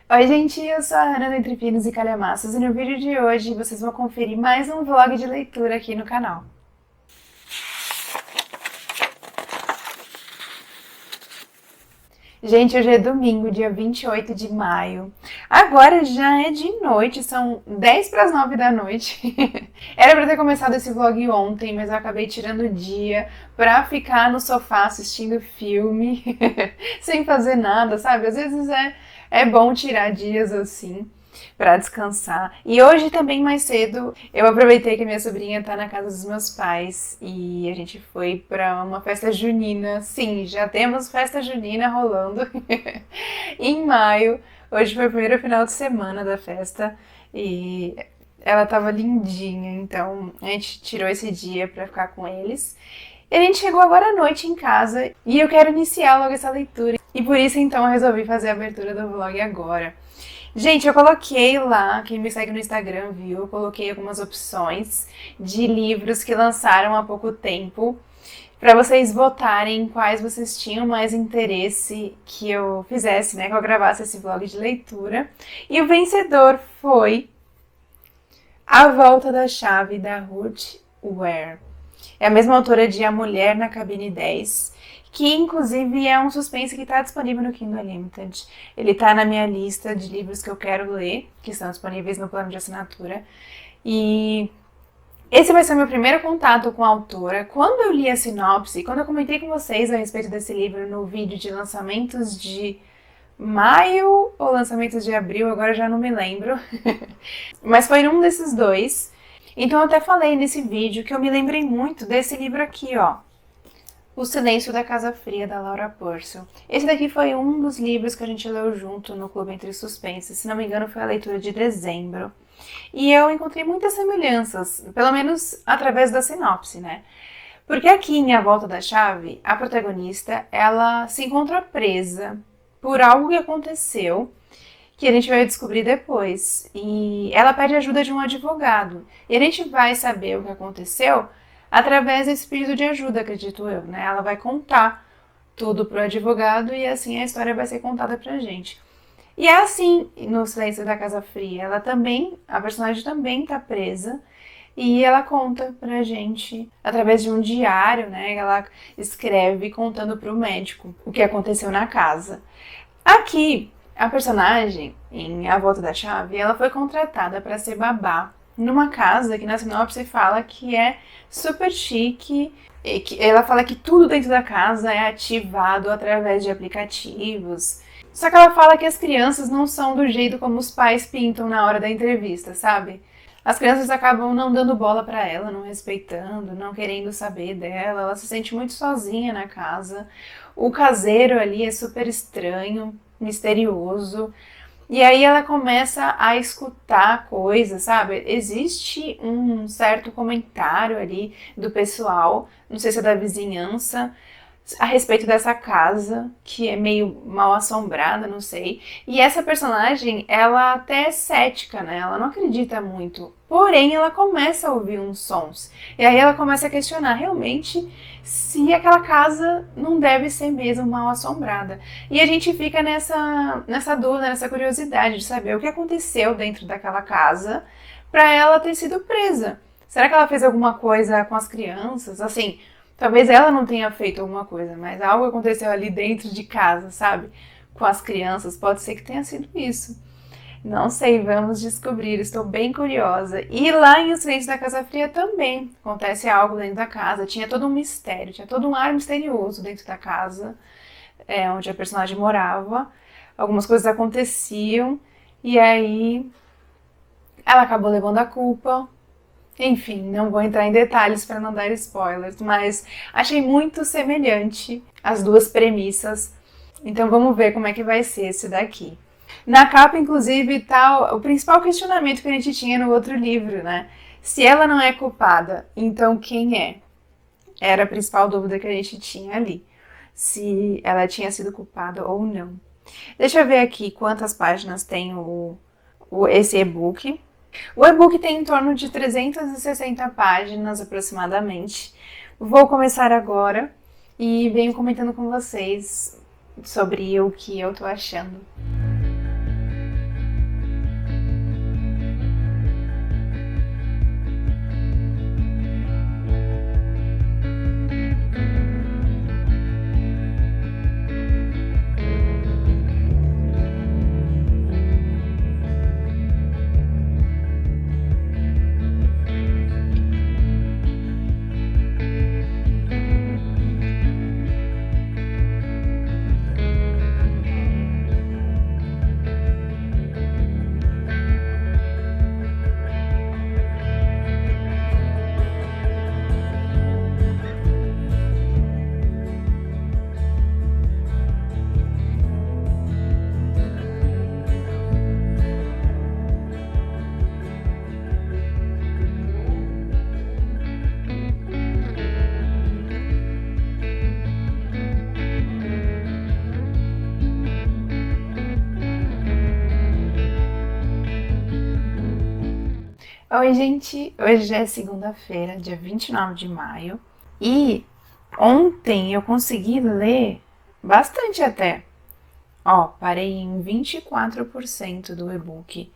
Oi, gente, eu sou a Ana do Entre Pinos e Calhamaços e no vídeo de hoje vocês vão conferir mais um vlog de leitura aqui no canal. Gente, hoje é domingo, dia 28 de maio. Agora já é de noite, são 10 para as 9 da noite. Era para ter começado esse vlog ontem, mas eu acabei tirando o dia pra ficar no sofá assistindo filme, sem fazer nada, sabe? Às vezes é bom tirar dias assim para descansar. E hoje também mais cedo eu aproveitei que a minha sobrinha tá na casa dos meus pais e a gente foi para uma festa junina. Sim, já temos festa junina rolando em maio. Hoje foi o primeiro final de semana da festa e ela tava lindinha, então a gente tirou esse dia para ficar com eles. E a gente chegou agora à noite em casa e eu quero iniciar logo essa leitura. E por isso então eu resolvi fazer a abertura do vlog agora. Gente, eu coloquei lá, quem me segue no Instagram viu, eu coloquei algumas opções de livros que lançaram há pouco tempo para vocês votarem quais vocês tinham mais interesse que eu fizesse, né, que eu gravasse esse vlog de leitura. E o vencedor foi A Volta da Chave, da Ruth Ware. É a mesma autora de A Mulher na Cabine 10, que inclusive é um suspense que está disponível no Kindle Unlimited. Ele está na minha lista de livros que eu quero ler, que estão disponíveis no plano de assinatura. E esse vai ser meu primeiro contato com a autora. Quando eu li a sinopse, quando eu comentei com vocês a respeito desse livro no vídeo de lançamentos de maio ou lançamentos de abril, agora já não me lembro. Mas foi num desses dois. Então eu até falei nesse vídeo que eu me lembrei muito desse livro aqui, ó. O Silêncio da Casa Fria, da Laura Purcell. Esse daqui foi um dos livros que a gente leu junto no Clube Entre Suspenses. Se não me engano, foi a leitura de dezembro. E eu encontrei muitas semelhanças, pelo menos através da sinopse, né? Porque aqui em A Volta da Chave, a protagonista, ela se encontra presa por algo que aconteceu, que a gente vai descobrir depois. E ela pede ajuda de um advogado. E a gente vai saber o que aconteceu através desse pedido de ajuda, acredito eu, né? Ela vai contar tudo pro advogado e assim a história vai ser contada pra gente. E é assim no Silêncio da Casa Fria. Ela também, a personagem também tá presa e ela conta pra gente através de um diário, né? Ela escreve contando pro médico o que aconteceu na casa. Aqui, a personagem, em A Volta da Chave, ela foi contratada para ser babá numa casa que na sinopse fala que é super chique. E que ela fala que tudo dentro da casa é ativado através de aplicativos. Só que ela fala que as crianças não são do jeito como os pais pintam na hora da entrevista, sabe? As crianças acabam não dando bola pra ela, não respeitando, não querendo saber dela. Ela se sente muito sozinha na casa. O caseiro ali é super estranho, misterioso. E aí ela começa a escutar coisas, sabe? Existe um certo comentário ali do pessoal, não sei se é da vizinhança, a respeito dessa casa, que é meio mal assombrada, não sei. E essa personagem, ela até é cética, né? Ela não acredita muito. Porém, ela começa a ouvir uns sons. E aí ela começa a questionar realmente se aquela casa não deve ser mesmo mal assombrada. E a gente fica nessa dúvida, nessa curiosidade de saber o que aconteceu dentro daquela casa para ela ter sido presa. Será que ela fez alguma coisa com as crianças? Assim, talvez ela não tenha feito alguma coisa, mas algo aconteceu ali dentro de casa, sabe? Com as crianças, pode ser que tenha sido isso. Não sei, vamos descobrir, estou bem curiosa. E lá em O Silêncio da Casa Fria também acontece algo dentro da casa, tinha todo um mistério, tinha todo um ar misterioso dentro da casa, onde a personagem morava. Algumas coisas aconteciam e aí ela acabou levando a culpa. Enfim, não vou entrar em detalhes para não dar spoilers, mas achei muito semelhante as duas premissas. Então vamos ver como é que vai ser esse daqui. Na capa, inclusive, tá o principal questionamento que a gente tinha no outro livro, né? Se ela não é culpada, então quem é? Era a principal dúvida que a gente tinha ali. Se ela tinha sido culpada ou não. Deixa eu ver aqui quantas páginas tem esse e-book. O e-book tem em torno de 360 páginas aproximadamente. Vou começar agora e venho comentando com vocês sobre o que eu tô achando. Oi, gente! Hoje já é segunda-feira, dia 29 de maio. E ontem eu consegui ler bastante até. Ó, parei em 24% do e-book,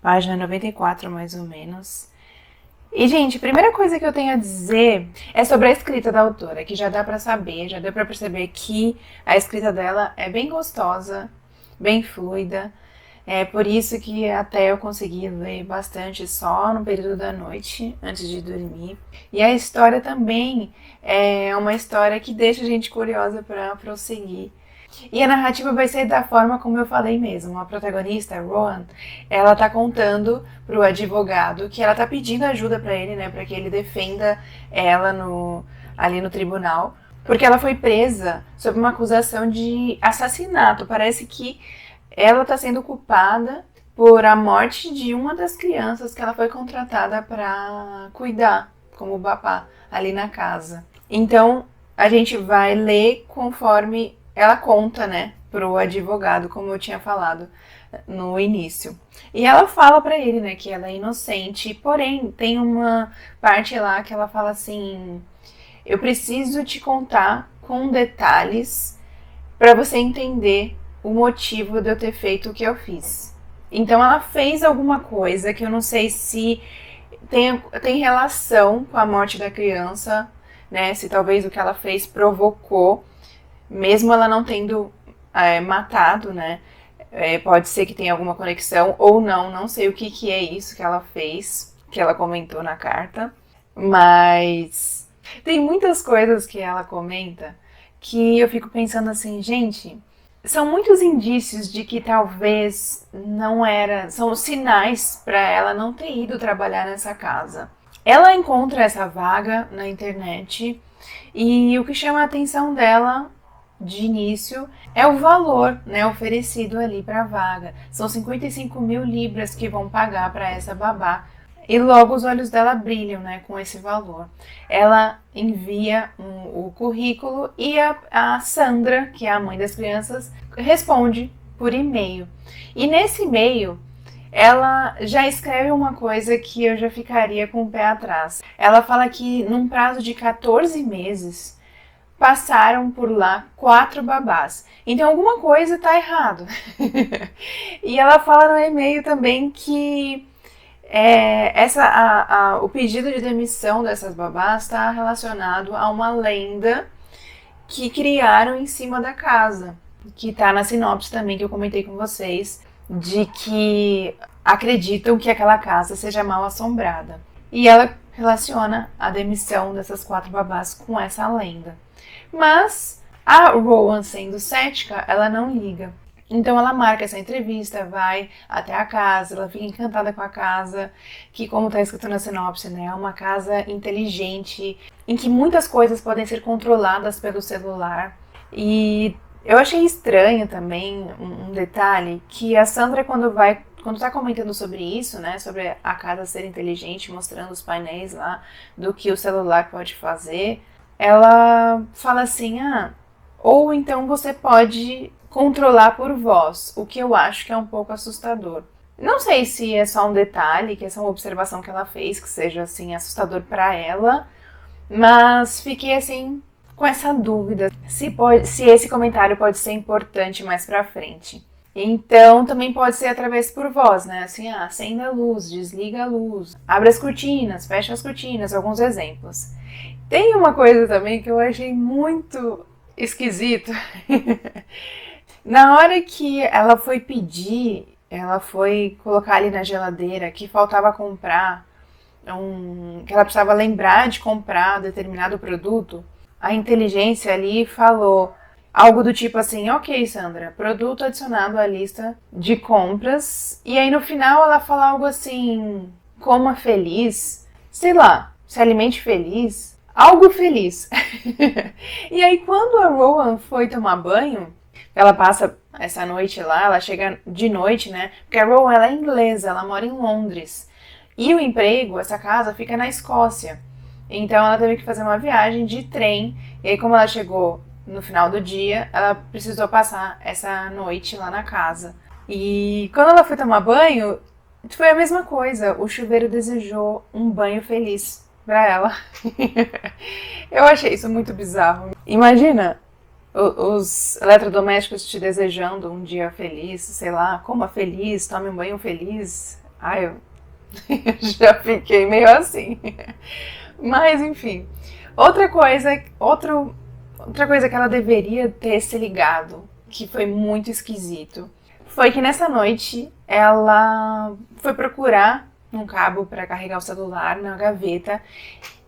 página 94 mais ou menos. E, gente, a primeira coisa que eu tenho a dizer é sobre a escrita da autora, que já dá pra saber, já deu pra perceber que a escrita dela é bem gostosa, bem fluida. É por isso que até eu consegui ler bastante só no período da noite, antes de dormir. E a história também é uma história que deixa a gente curiosa para prosseguir. E a narrativa vai ser da forma como eu falei mesmo. A protagonista, Rowan, ela tá contando pro advogado que ela tá pedindo ajuda para ele, né, para que ele defenda ela ali no tribunal, porque ela foi presa sob uma acusação de assassinato. Parece que ela está sendo culpada por a morte de uma das crianças que ela foi contratada para cuidar, como babá, ali na casa. Então, a gente vai ler conforme ela conta, né, pro advogado, como eu tinha falado no início. E ela fala para ele, né, que ela é inocente, porém, tem uma parte lá que ela fala assim: eu preciso te contar com detalhes para você entender o motivo de eu ter feito o que eu fiz. Então ela fez alguma coisa que eu não sei se tem relação com a morte da criança, né? Se talvez o que ela fez provocou, mesmo ela não tendo matado, né? Pode ser que tenha alguma conexão ou não, não sei o que é isso que ela fez, que ela comentou na carta, mas tem muitas coisas que ela comenta que eu fico pensando assim, gente, são muitos indícios de que talvez não era, são sinais para ela não ter ido trabalhar nessa casa. Ela encontra essa vaga na internet e o que chama a atenção dela de início é o valor, né, oferecido ali para a vaga. São 55 mil libras que vão pagar para essa babá. E logo os olhos dela brilham, né, com esse valor. Ela envia o currículo e a Sandra, que é a mãe das crianças, responde por e-mail. E nesse e-mail, ela já escreve uma coisa que eu já ficaria com o pé atrás. Ela fala que num prazo de 14 meses, passaram por lá 4 babás. Então alguma coisa tá errado. E ela fala no e-mail também que o pedido de demissão dessas babás está relacionado a uma lenda que criaram em cima da casa, que está na sinopse também que eu comentei com vocês, de que acreditam que aquela casa seja mal assombrada. E ela relaciona a demissão dessas 4 babás com essa lenda. Mas a Rowan, sendo cética, ela não liga. Então ela marca essa entrevista, vai até a casa, ela fica encantada com a casa, que como está escrito na sinopse, né, é uma casa inteligente, em que muitas coisas podem ser controladas pelo celular. E eu achei estranho também um detalhe, que a Sandra quando está comentando sobre isso, né, sobre a casa ser inteligente, mostrando os painéis lá do que o celular pode fazer, ela fala assim, ou então você pode controlar por voz, o que eu acho que é um pouco assustador. Não sei se é só um detalhe, que é só uma observação que ela fez, que seja assim assustador para ela, mas fiquei assim com essa dúvida se esse comentário pode ser importante mais para frente. Então também pode ser através por voz, né? Assim, acenda a luz, desliga a luz, abre as cortinas, fecha as cortinas, alguns exemplos. Tem uma coisa também que eu achei muito esquisito. Na hora que ela foi pedir, ela foi colocar ali na geladeira que faltava comprar, que ela precisava lembrar de comprar determinado produto, a inteligência ali falou algo do tipo assim, ok, Sandra, produto adicionado à lista de compras, e aí no final ela fala algo assim, coma feliz, sei lá, se alimente feliz, algo feliz. E aí quando a Rowan foi tomar banho, ela passa essa noite lá, ela chega de noite, né? Porque a Rowan, ela é inglesa, ela mora em Londres. E o emprego, essa casa, fica na Escócia. Então ela teve que fazer uma viagem de trem. E aí como ela chegou no final do dia, ela precisou passar essa noite lá na casa. E quando ela foi tomar banho, Foi a mesma coisa, o chuveiro desejou um banho feliz pra ela. Eu achei isso muito bizarro. Imagina os eletrodomésticos te desejando um dia feliz, sei lá, coma feliz, tome um banho feliz. Ai, eu já fiquei meio assim. Mas enfim, outra coisa que ela deveria ter se ligado, que foi muito esquisito, foi que nessa noite ela foi procurar um cabo para carregar o celular na gaveta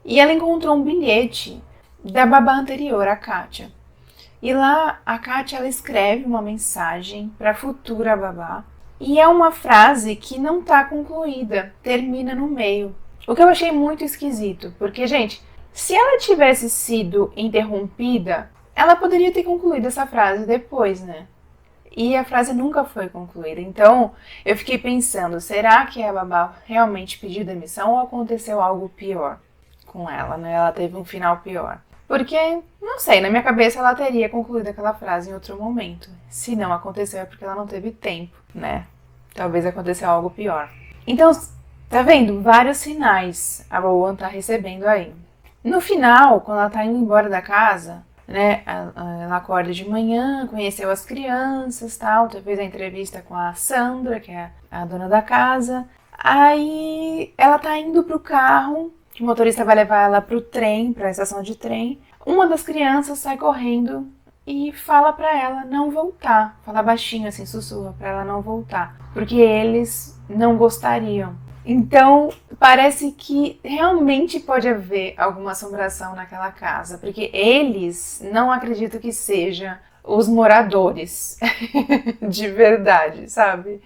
e ela encontrou um bilhete da babá anterior, a Kátia. E lá a Kátia ela escreve uma mensagem para a futura babá e é uma frase que não está concluída, termina no meio. O que eu achei muito esquisito, porque, gente, se ela tivesse sido interrompida, ela poderia ter concluído essa frase depois, né? E a frase nunca foi concluída. Então, eu fiquei pensando, será que a babá realmente pediu demissão ou aconteceu algo pior com ela, né? Ela teve um final pior. Porque, não sei, na minha cabeça ela teria concluído aquela frase em outro momento. Se não aconteceu é porque ela não teve tempo, né? Talvez aconteceu algo pior. Então, tá vendo? Vários sinais a Rowan tá recebendo aí. No final, quando ela tá indo embora da casa, né, ela acorda de manhã, conheceu as crianças, tal, fez a entrevista com a Sandra, que é a dona da casa. Aí ela tá indo pro carro, que o motorista vai levar ela pro trem, pra estação de trem. Uma das crianças sai correndo e fala pra ela não voltar. Fala baixinho, assim, sussurra pra ela não voltar. Porque eles não gostariam. Então, parece que realmente pode haver alguma assombração naquela casa. Porque eles não acreditam que seja os moradores de verdade, sabe?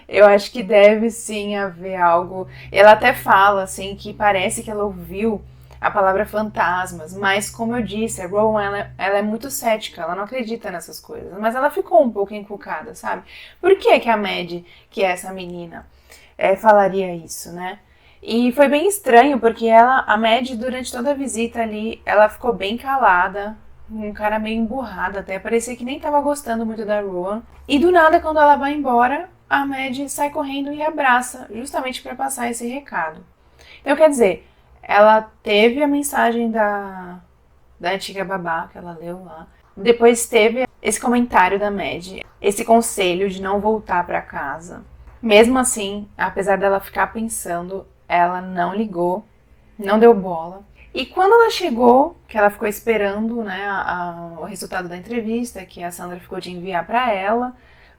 Eu acho que deve sim haver algo. Ela até fala assim que parece que ela ouviu a palavra fantasmas, mas como eu disse, a Rowan ela é muito cética, ela não acredita nessas coisas, mas ela ficou um pouco encucada, sabe? Por que a Mad, que é essa menina, falaria isso, né? E foi bem estranho, porque a Mad, durante toda a visita ali, ela ficou bem calada, um cara meio emburrado até, parecia que nem tava gostando muito da Rowan. E do nada, quando ela vai embora, a Mad sai correndo e abraça, justamente para passar esse recado. Então, quer dizer, ela teve a mensagem da antiga babá, que ela leu lá. Depois teve esse comentário da Mad, esse conselho de não voltar para casa. Mesmo assim, apesar dela ficar pensando, ela não ligou, não deu bola. E quando ela chegou, que ela ficou esperando, né, o resultado da entrevista, que a Sandra ficou de enviar para ela,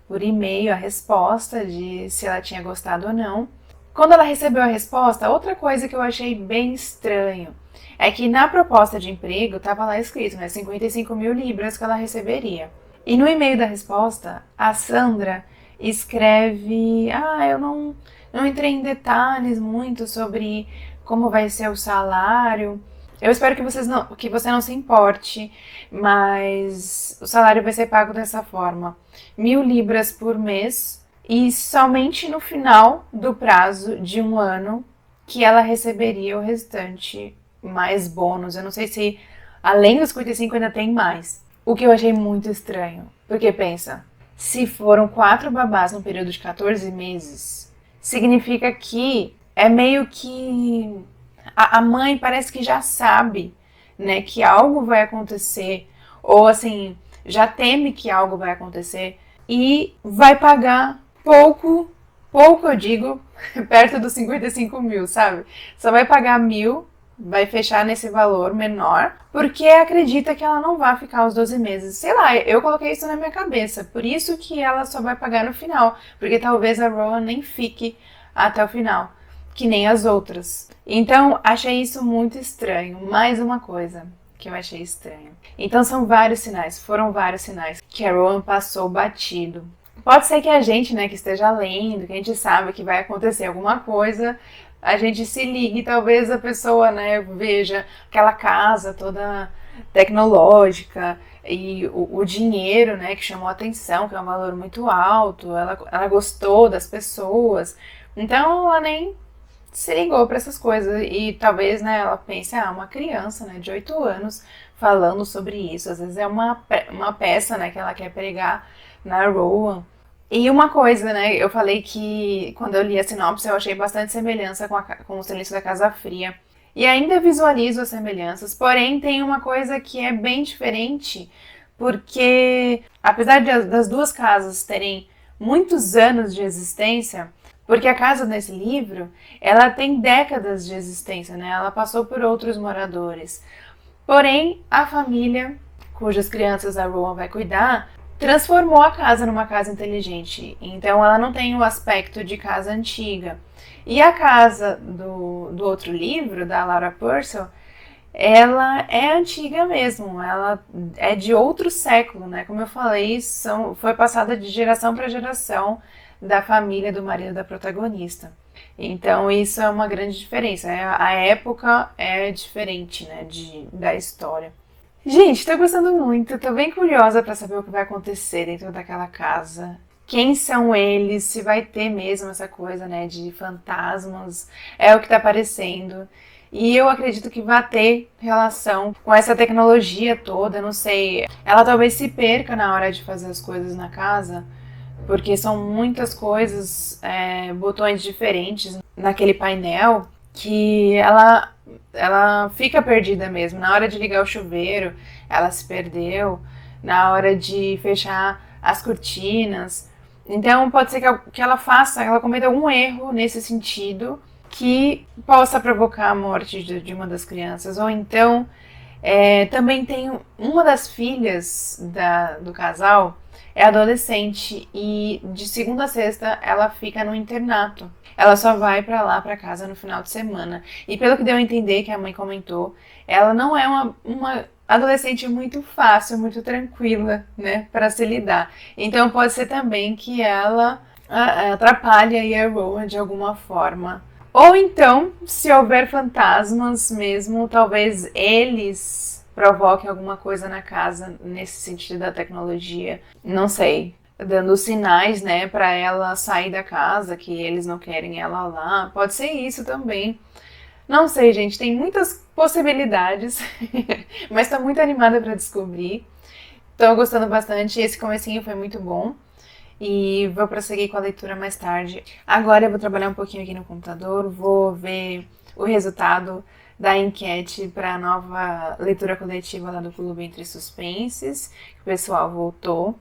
por e-mail, a resposta de se ela tinha gostado ou não. Quando ela recebeu a resposta, outra coisa que eu achei bem estranho é que na proposta de emprego estava lá escrito, né, 55 mil libras que ela receberia. E no e-mail da resposta, a Sandra escreve, eu não entrei em detalhes muito sobre como vai ser o salário. Eu espero que você não se importe, mas o salário vai ser pago dessa forma. 1.000 libras por mês e somente no final do prazo de um ano que ela receberia o restante mais bônus. Eu não sei se além dos 55 ainda tem mais. O que eu achei muito estranho, porque pensa, se foram 4 babás no período de 14 meses, significa que é meio que a mãe parece que já sabe, né, que algo vai acontecer, ou assim, já teme que algo vai acontecer e vai pagar pouco eu digo, perto dos 55 mil, sabe? Só vai pagar 1.000, vai fechar nesse valor menor, porque acredita que ela não vai ficar os 12 meses. Sei lá, eu coloquei isso na minha cabeça, por isso que ela só vai pagar no final, porque talvez a Rowan nem fique até o final, que nem as outras. Então, achei isso muito estranho. Mais uma coisa que eu achei estranho. Então, foram vários sinais que a Rowan passou batido. Pode ser que a gente, né, que esteja lendo, que a gente sabe que vai acontecer alguma coisa, a gente se ligue, talvez a pessoa, né, veja aquela casa toda tecnológica e o dinheiro, né, que chamou a atenção, que é um valor muito alto, ela gostou das pessoas, então ela nem se ligou para essas coisas e talvez, né, ela pense, uma criança, né, de 8 anos falando sobre isso, às vezes é uma peça, né, que ela quer pregar na Rowan, E uma coisa, né? Eu falei que quando eu li a sinopse eu achei bastante semelhança com o Silêncio da Casa Fria. E ainda visualizo as semelhanças, porém tem uma coisa que é bem diferente, porque apesar das duas casas terem muitos anos de existência, porque a casa nesse livro, ela tem décadas de existência, né? Ela passou por outros moradores. Porém, a família, cujas crianças a Rowan vai cuidar, transformou a casa numa casa inteligente. Então ela não tem o aspecto de casa antiga. E a casa do outro livro, da Laura Purcell, ela é antiga mesmo, ela é de outro século, né? Como eu falei, foi passada de geração para geração da família do marido da protagonista. Então isso é uma grande diferença. A época é diferente, né, da história. Gente, tô gostando muito, tô bem curiosa pra saber o que vai acontecer dentro daquela casa. Quem são eles? Se vai ter mesmo essa coisa, né, de fantasmas, é o que tá aparecendo. E eu acredito que vai ter relação com essa tecnologia toda, não sei. Ela talvez se perca na hora de fazer as coisas na casa, porque são muitas coisas, botões diferentes naquele painel, que ela fica perdida mesmo. Na hora de ligar o chuveiro, ela se perdeu. Na hora de fechar as cortinas. Então pode ser que ela cometa algum erro nesse sentido que possa provocar a morte de uma das crianças. Ou então também tem uma das filhas do casal, é adolescente e de segunda a sexta ela fica no internato. Ela só vai pra lá, pra casa no final de semana. E pelo que deu a entender, que a mãe comentou, ela não é uma adolescente muito fácil, muito tranquila, né, pra se lidar. Então pode ser também que ela atrapalhe aí a Rowan de alguma forma. Ou então, se houver fantasmas mesmo, talvez eles provoquem alguma coisa na casa nesse sentido da tecnologia. Não sei. Dando sinais, né, pra ela sair da casa, que eles não querem ela lá. Pode ser isso também. Não sei, gente, tem muitas possibilidades, mas tô muito animada pra descobrir. Tô gostando bastante, esse comecinho foi muito bom. E vou prosseguir com a leitura mais tarde. Agora eu vou trabalhar um pouquinho aqui no computador, vou ver o resultado da enquete para a nova leitura coletiva lá do Clube Entre Suspenses, que o pessoal voltou.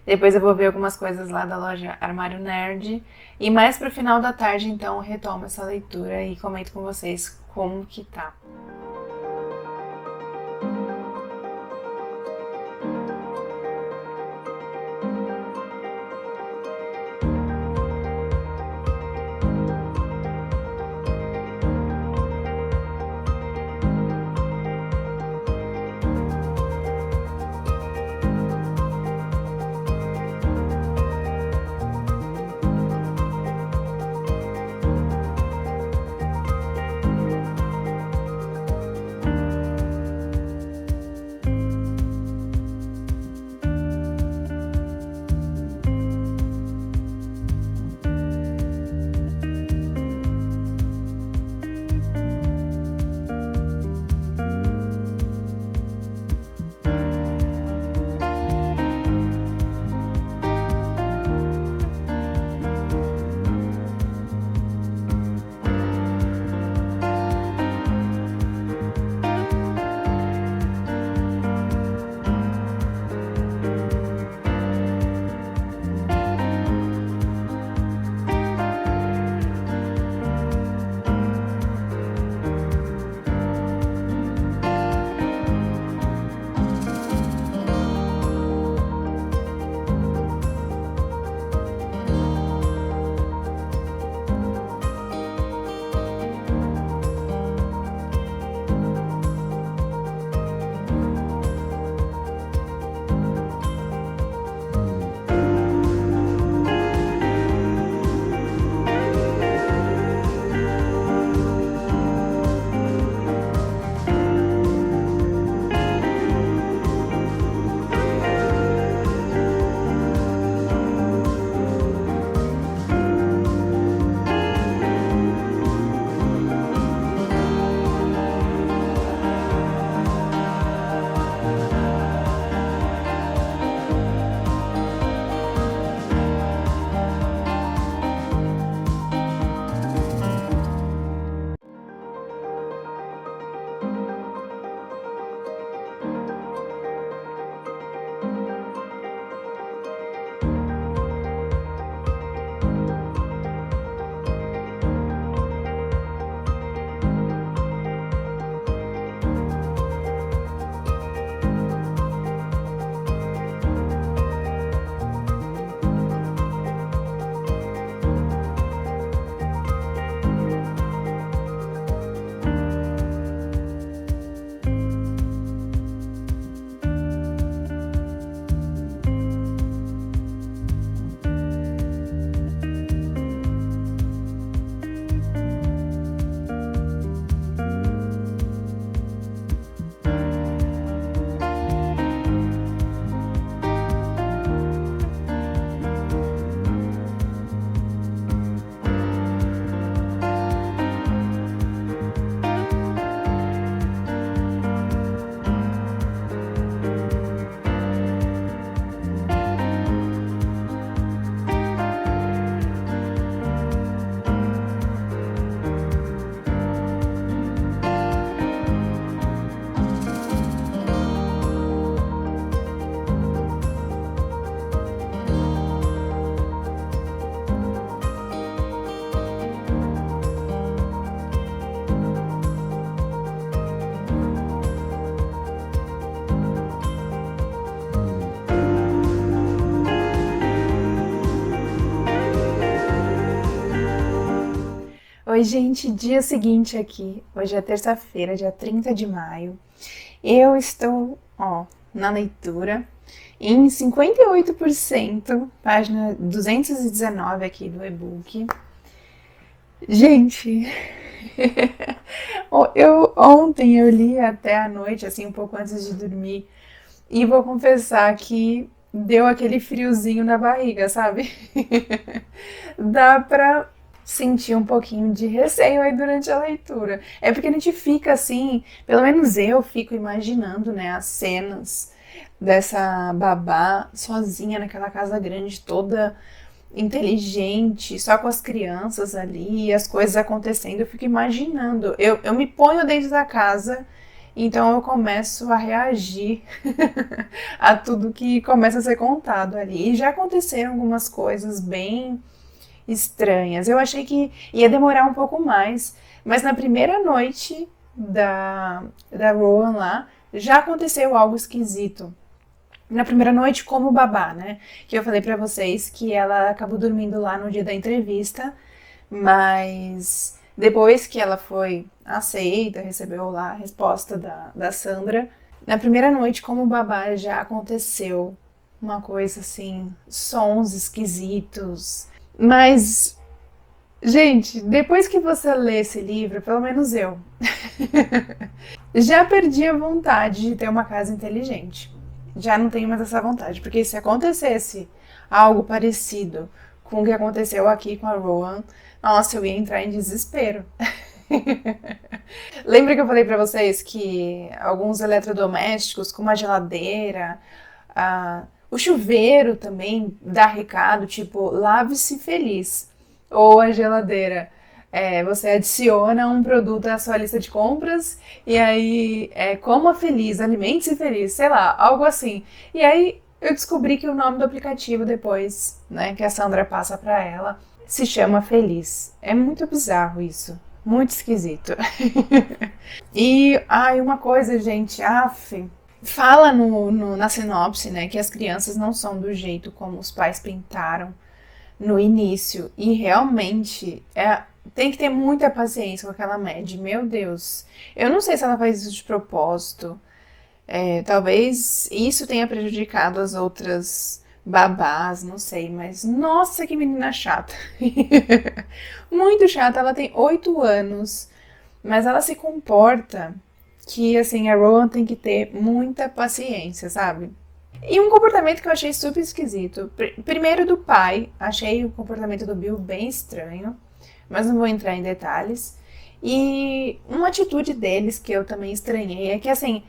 Depois eu vou ver algumas coisas lá da loja Armário Nerd. E mais pro final da tarde, então, eu retomo essa leitura e comento com vocês como que tá. Oi, gente, dia seguinte aqui. Hoje é terça-feira, dia 30 de maio. Eu estou, na leitura em 58%, página 219 aqui do e-book. Gente, ontem eu li até a noite, assim, um pouco antes de dormir, e vou confessar que deu aquele friozinho na barriga, sabe? Dá pra sentir um pouquinho de receio aí durante a leitura. É porque a gente fica assim, pelo menos eu fico imaginando, né, as cenas dessa babá sozinha naquela casa grande, toda inteligente, só com as crianças ali, as coisas acontecendo. Eu fico imaginando. Eu me ponho dentro da casa, então eu começo a reagir a tudo que começa a ser contado ali. E já aconteceram algumas coisas bem estranhas. Eu achei que ia demorar um pouco mais, mas na primeira noite da Rowan lá, já aconteceu algo esquisito. Na primeira noite, como babá, né? Que eu falei pra vocês que ela acabou dormindo lá no dia da entrevista, mas depois que ela foi aceita, recebeu lá a resposta da Sandra, na primeira noite, como babá, já aconteceu uma coisa assim, sons esquisitos. Mas, gente, depois que você lê esse livro, pelo menos eu, já perdi a vontade de ter uma casa inteligente. Já não tenho mais essa vontade, porque se acontecesse algo parecido com o que aconteceu aqui com a Rowan, nossa, eu ia entrar em desespero. Lembra que eu falei pra vocês que alguns eletrodomésticos, como a geladeira, o chuveiro também dá recado, tipo, lave-se feliz. Ou a geladeira, você adiciona um produto à sua lista de compras e aí coma feliz, alimente-se feliz, sei lá, algo assim. E aí eu descobri que o nome do aplicativo depois, né, que a Sandra passa pra ela, se chama Feliz. É muito bizarro isso, muito esquisito. E, uma coisa, gente, fala na sinopse, né, que as crianças não são do jeito como os pais pintaram no início. E realmente tem que ter muita paciência com aquela Mad. Meu Deus. Eu não sei se ela faz isso de propósito. Talvez isso tenha prejudicado as outras babás, não sei. Mas nossa, que menina chata. Muito chata. Ela tem 8 anos. Mas ela se comporta que, assim, a Rowan tem que ter muita paciência, sabe? E um comportamento que eu achei super esquisito. Primeiro do pai, achei o comportamento do Bill bem estranho, mas não vou entrar em detalhes. E uma atitude deles que eu também estranhei é que, assim,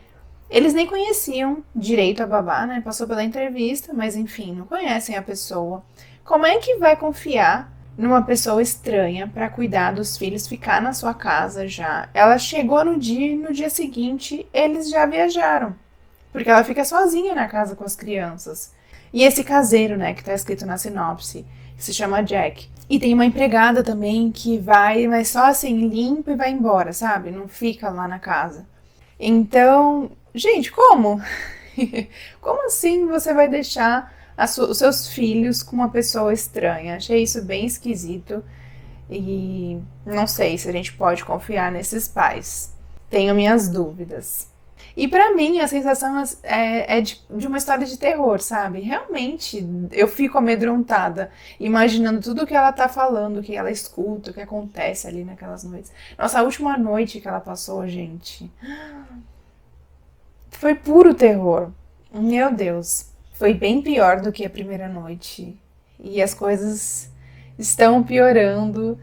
eles nem conheciam direito a babá, né? Passou pela entrevista, mas enfim, não conhecem a pessoa. Como é que vai confiar numa pessoa estranha para cuidar dos filhos, ficar na sua casa já? Ela chegou no dia e no dia seguinte eles já viajaram. Porque ela fica sozinha na casa com as crianças. E esse caseiro, né, que tá escrito na sinopse, que se chama Jack. E tem uma empregada também que vai, mas só assim, limpa e vai embora, sabe? Não fica lá na casa. Então, gente, como? Como assim você vai deixar os seus filhos com uma pessoa estranha? Achei isso bem esquisito. E não sei se a gente pode confiar nesses pais. Tenho minhas dúvidas. E pra mim a sensação é de uma história de terror, sabe? Realmente eu fico amedrontada, imaginando tudo que ela tá falando, que ela escuta, o que acontece ali naquelas noites. Nossa, a última noite que ela passou, gente, foi puro terror. Meu Deus, foi bem pior do que a primeira noite. E as coisas estão piorando.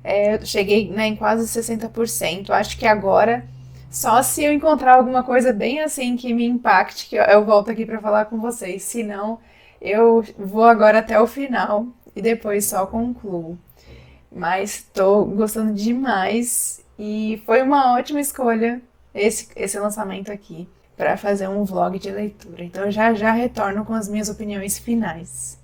Eu cheguei, né, em quase 60%. Acho que agora, só se eu encontrar alguma coisa bem assim que me impacte, que eu volto aqui para falar com vocês. Se não, eu vou agora até o final e depois só concluo. Mas tô gostando demais e foi uma ótima escolha esse lançamento aqui para fazer um vlog de leitura. Então já já retorno com as minhas opiniões finais.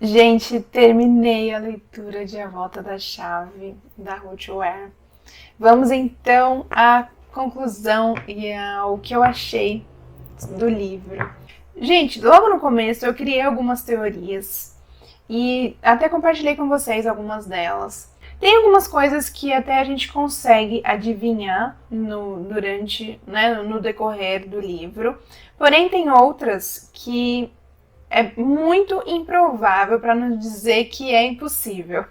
Gente, terminei a leitura de A Volta da Chave, da Ruth Ware. Vamos então à conclusão e ao que eu achei do livro. Gente, logo no começo eu criei algumas teorias e até compartilhei com vocês algumas delas. Tem algumas coisas que até a gente consegue adivinhar no decorrer do livro, porém tem outras que é muito improvável, para não dizer que é impossível.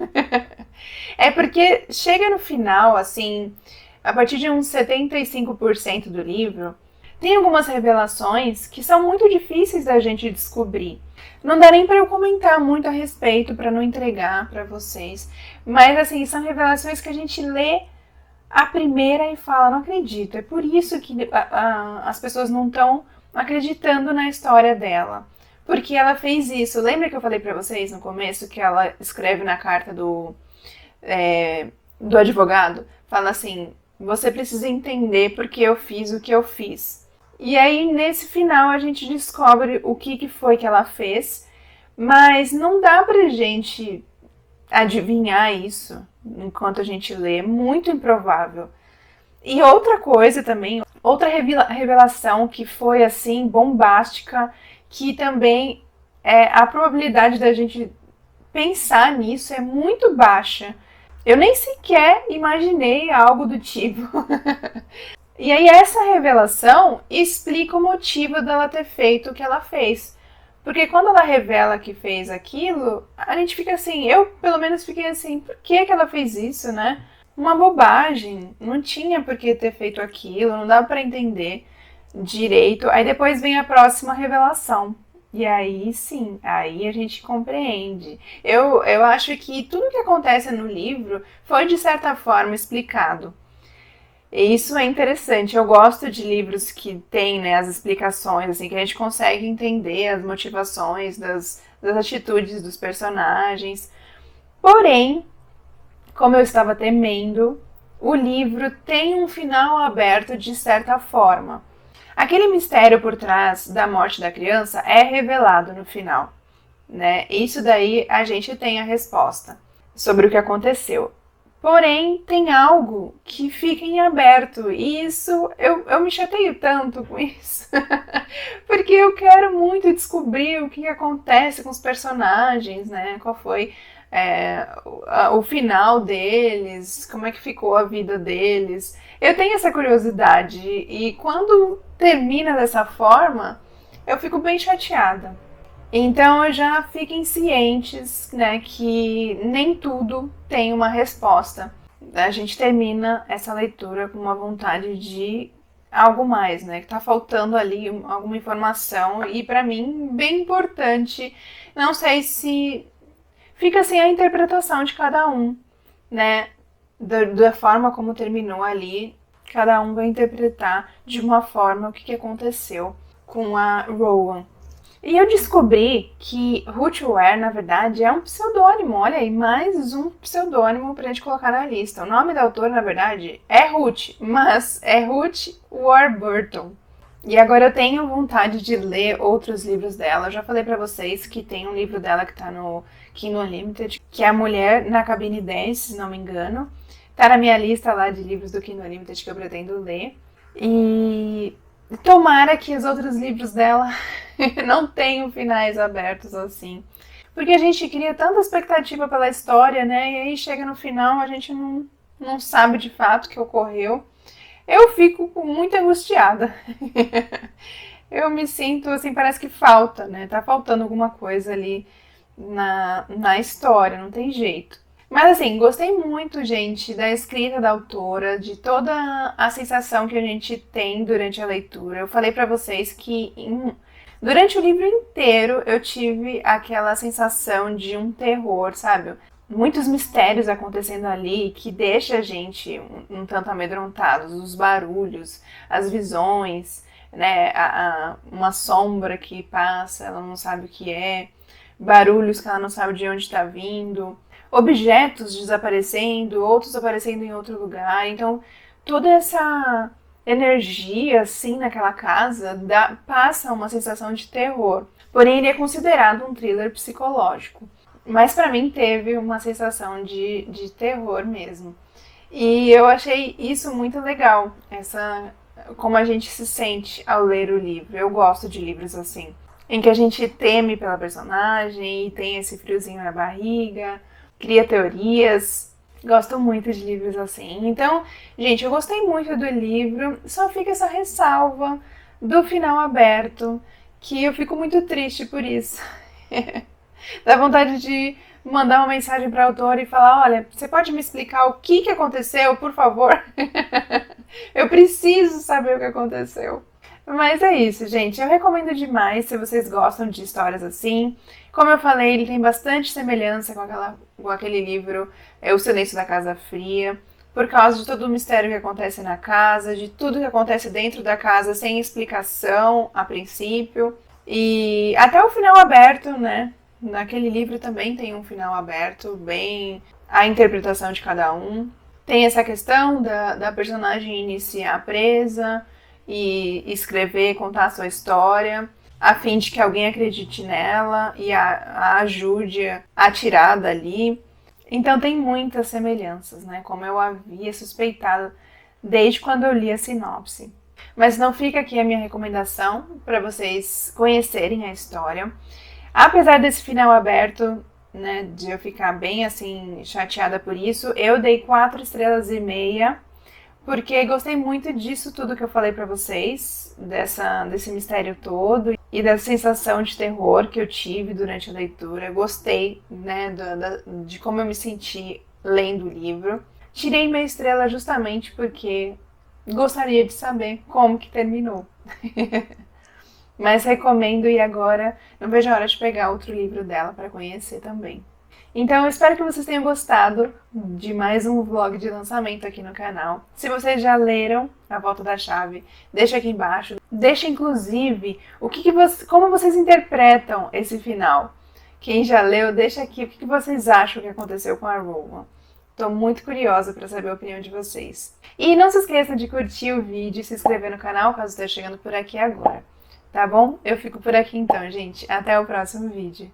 É porque chega no final, assim, a partir de uns 75% do livro, tem algumas revelações que são muito difíceis da gente descobrir. Não dá nem para eu comentar muito a respeito, para não entregar para vocês. Mas, assim, são revelações que a gente lê a primeira e fala, não acredito. É por isso que as pessoas não estão acreditando na história dela. Porque ela fez isso. Lembra que eu falei pra vocês no começo que ela escreve na carta do advogado? Fala assim, você precisa entender porque eu fiz o que eu fiz. E aí, nesse final, a gente descobre o que foi que ela fez, mas não dá pra gente adivinhar isso enquanto a gente lê. É muito improvável. E outra coisa também, outra revelação que foi, assim, bombástica, que também a probabilidade da gente pensar nisso é muito baixa. Eu nem sequer imaginei algo do tipo. E aí essa revelação explica o motivo dela ter feito o que ela fez. Porque quando ela revela que fez aquilo, a gente fica assim, eu pelo menos fiquei assim, por que ela fez isso, né? Uma bobagem, não tinha por que ter feito aquilo, não dava para entender direito. Aí depois vem a próxima revelação. E aí sim, aí a gente compreende. Eu acho que tudo que acontece no livro foi de certa forma explicado. E isso é interessante. Eu gosto de livros que tem, né, as explicações, assim, que a gente consegue entender as motivações das atitudes dos personagens. Porém, como eu estava temendo, o livro tem um final aberto de certa forma. Aquele mistério por trás da morte da criança é revelado no final, né? Isso daí a gente tem a resposta sobre o que aconteceu. Porém, tem algo que fica em aberto e isso, eu me chateio tanto com isso, porque eu quero muito descobrir o que acontece com os personagens, né? Qual foi o final deles, como é que ficou a vida deles. Eu tenho essa curiosidade e quando termina dessa forma, eu fico bem chateada. Então já fiquem cientes, né, que nem tudo tem uma resposta. A gente termina essa leitura com uma vontade de algo mais, né, que tá faltando ali alguma informação e para mim bem importante. Não sei se fica assim a interpretação de cada um, né, da forma como terminou ali. Cada um vai interpretar de uma forma o que aconteceu com a Rowan. E eu descobri que Ruth Ware, na verdade, é um pseudônimo. Olha aí, mais um pseudônimo pra gente colocar na lista. O nome da autora, na verdade, é Ruth, mas é Ruth Warburton. E agora eu tenho vontade de ler outros livros dela. Eu já falei pra vocês que tem um livro dela que tá no Kindle Unlimited, que é A Mulher na Cabine 10, se não me engano. Tá na minha lista lá de livros do Kindle Unlimited que eu pretendo ler. E tomara que os outros livros dela não tenham finais abertos assim. Porque a gente cria tanta expectativa pela história, né? E aí chega no final, a gente não sabe de fato o que ocorreu. Eu fico muito angustiada. Eu me sinto assim, parece que falta, né? Tá faltando alguma coisa ali na história, não tem jeito. Mas assim, gostei muito, gente, da escrita da autora, de toda a sensação que a gente tem durante a leitura. Eu falei pra vocês que durante o livro inteiro eu tive aquela sensação de um terror, sabe? Muitos mistérios acontecendo ali que deixa a gente um tanto amedrontados. Os barulhos, as visões, né? Uma sombra que passa, ela não sabe o que é. Barulhos que ela não sabe de onde está vindo. Objetos desaparecendo, outros aparecendo em outro lugar. Então, toda essa energia, assim, naquela casa, passa uma sensação de terror. Porém, ele é considerado um thriller psicológico. Mas pra mim teve uma sensação de terror mesmo. E eu achei isso muito legal, como a gente se sente ao ler o livro. Eu gosto de livros assim, em que a gente teme pela personagem e tem esse friozinho na barriga, cria teorias. Gosto muito de livros assim. Então, gente, eu gostei muito do livro, só fica essa ressalva do final aberto, que eu fico muito triste por isso. Dá vontade de mandar uma mensagem para a autora e falar: olha, você pode me explicar o que aconteceu, por favor? Eu preciso saber o que aconteceu. Mas é isso, gente. Eu recomendo demais se vocês gostam de histórias assim. Como eu falei, ele tem bastante semelhança com aquele livro O Silêncio da Casa Fria, por causa de todo o mistério que acontece na casa, de tudo que acontece dentro da casa sem explicação a princípio. E até o final aberto, né? Naquele livro também tem um final aberto, bem a interpretação de cada um. Tem essa questão da personagem iniciar presa e escrever, contar a sua história, a fim de que alguém acredite nela e a ajude a tirar dali. Então tem muitas semelhanças, né? Como eu havia suspeitado desde quando eu li a sinopse. Mas não fica aqui a minha recomendação para vocês conhecerem a história. Apesar desse final aberto, né, de eu ficar bem assim chateada por isso, eu dei 4,5 estrelas, porque gostei muito disso tudo que eu falei pra vocês, desse mistério todo e dessa sensação de terror que eu tive durante a leitura. Gostei, né, de como eu me senti lendo o livro. Tirei meia estrela justamente porque gostaria de saber como que terminou. Mas recomendo, e agora não vejo a hora de pegar outro livro dela para conhecer também. Então eu espero que vocês tenham gostado de mais um vlog de lançamento aqui no canal. Se vocês já leram A Volta da Chave, deixa aqui embaixo. Deixa inclusive como vocês interpretam esse final. Quem já leu, deixa aqui o que vocês acham que aconteceu com a Rowan. Estou muito curiosa para saber a opinião de vocês. E não se esqueça de curtir o vídeo e se inscrever no canal caso esteja chegando por aqui agora. Tá bom? Eu fico por aqui então, gente. Até o próximo vídeo.